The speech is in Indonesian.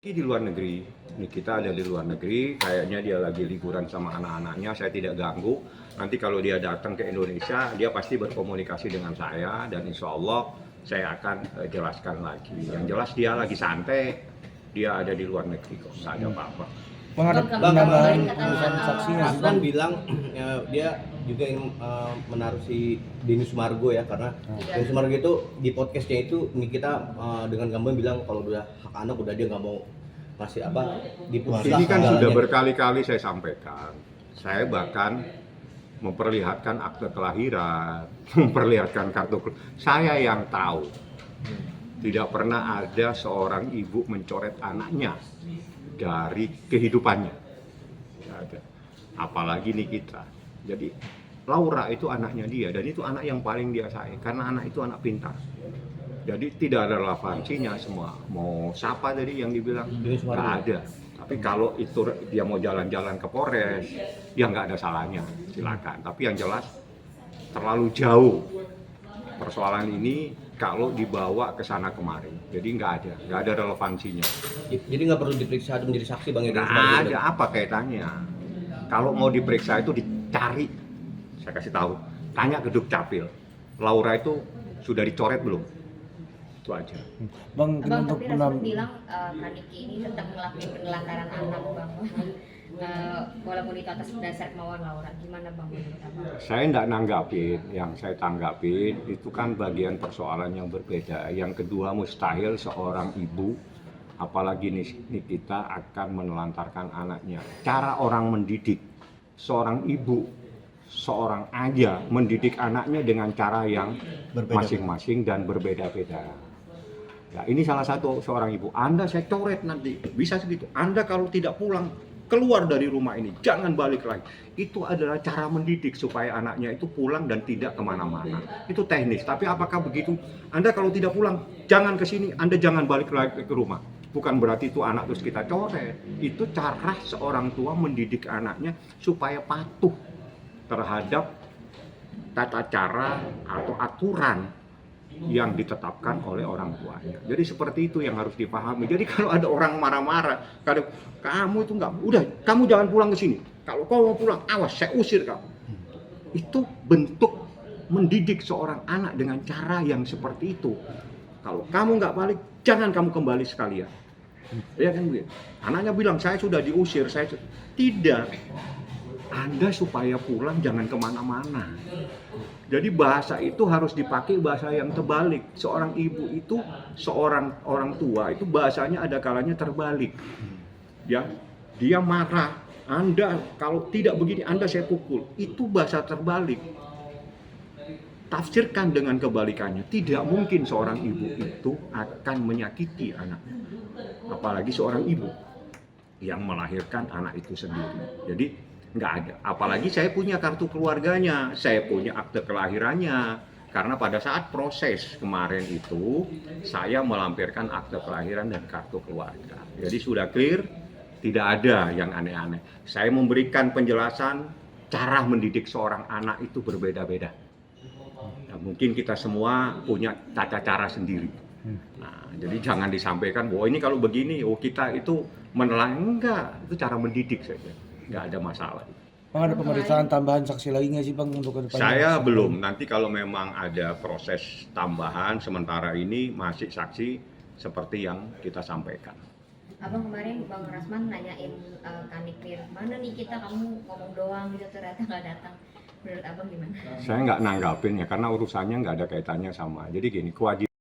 Di luar negeri, ini kita ada di luar negeri, kayaknya dia lagi liburan sama anak-anaknya, saya tidak ganggu. Nanti kalau dia datang ke Indonesia, dia pasti berkomunikasi dengan saya dan insya Allah saya akan jelaskan lagi. Yang jelas dia lagi santai, dia ada di luar negeri kok, nggak ada apa-apa. Menghadap penambahan urusan saksi yang Aslan bilang dia juga ingin menaruh si Denny Sumargo ya, karena Denny Sumargo itu di podcastnya itu Nikita dengan Gambang bilang kalau udah hak anak udah dia nggak mau ngasih apa diputus. Ini kan sudah berkali-kali saya sampaikan, saya bahkan memperlihatkan akte kelahiran, memperlihatkan kartu, saya yang tahu. Tidak pernah ada seorang ibu mencoret anaknya dari kehidupannya. Tidak ada. Apalagi Nikita. Jadi Laura itu anaknya dia dan itu anak yang paling dia sayang karena anak itu anak pintar. Jadi tidak ada relevansinya semua. Mau siapa tadi yang dibilang? Nggak ada. Tapi kalau itu dia mau jalan-jalan ke Polres, ya nggak ada salahnya, silakan. Tapi yang jelas terlalu jauh persoalan ini kalau dibawa ke sana kemari. Jadi nggak ada relevansinya. Jadi nggak perlu diperiksa atau menjadi saksi Bang ya? Nggak ada apa kaitannya. Kalau mau diperiksa itu dicari, saya kasih tahu. Tanya ke Dukcapil, Laura itu sudah dicoret belum? Itu aja. Bang, Bang, untuk tapi Rasul bilang Kaniki ini tetap melakukan penelantaran anak, Bang. Walaupun itu atas dasar kemauan Laura. Gimana Bang menurut Abang? Saya tidak nanggapin, yang saya tanggapin itu kan bagian persoalan yang berbeda. Yang kedua, mustahil seorang ibu, apalagi Nikita akan menelantarkan anaknya. Cara orang mendidik, seorang ibu, seorang ayah mendidik anaknya dengan cara yang masing-masing dan berbeda-beda. Ya, ini salah satu seorang ibu. Anda saya coret nanti, bisa segitu. Anda kalau tidak pulang, keluar dari rumah ini, jangan balik lagi. Itu adalah cara mendidik supaya anaknya itu pulang dan tidak kemana-mana. Itu teknis, tapi apakah begitu? Anda kalau tidak pulang, jangan ke sini, Anda jangan balik lagi ke rumah. Bukan berarti itu anak terus kita coret. Itu cara seorang tua mendidik anaknya supaya patuh terhadap tata cara atau aturan yang ditetapkan oleh orang tuanya. Jadi seperti itu yang harus dipahami. Jadi kalau ada orang marah-marah, kadang kamu itu enggak, udah kamu jangan pulang ke sini. Kalau kau mau pulang, awas saya usir kamu. Itu bentuk mendidik seorang anak dengan cara yang seperti itu. Kalau kamu nggak balik, jangan kamu kembali sekalian. Ya kan begitu. Anaknya bilang saya sudah diusir, tidak. Anda supaya pulang jangan kemana-mana. Jadi bahasa itu harus dipakai bahasa yang terbalik. Seorang ibu itu, seorang orang tua itu bahasanya ada kalanya terbalik. Ya, dia marah. Anda kalau tidak begini, Anda saya pukul. Itu bahasa terbalik. Tafsirkan dengan kebalikannya. Tidak mungkin seorang ibu itu akan menyakiti anaknya. Apalagi seorang ibu yang melahirkan anak itu sendiri. Jadi nggak ada. Apalagi saya punya kartu keluarganya, saya punya akte kelahirannya. Karena pada saat proses kemarin itu, saya melampirkan akte kelahiran dan kartu keluarga. Jadi sudah clear, tidak ada yang aneh-aneh. Saya memberikan penjelasan cara mendidik seorang anak itu berbeda-beda. Nah, mungkin kita semua punya tata cara sendiri. Nah, jadi jangan disampaikan bahwa ini kalau begini, oh kita itu menelan, enggak, itu cara mendidik saja. Nggak ada masalah. Bang, ada pemeriksaan tambahan saksi lagi nggak sih Bang untuk ke depannya? Saya belum. Nanti kalau memang ada proses tambahan, sementara ini masih saksi seperti yang kita sampaikan. Abang kemarin Bang Rasman nanyain Kaniki, mana nih kita kamu ngomong doang gitu ternyata nggak datang. Menurut Abang gimana? Saya nggak nanggapin ya karena urusannya nggak ada kaitannya sama. Jadi gini, kewajiban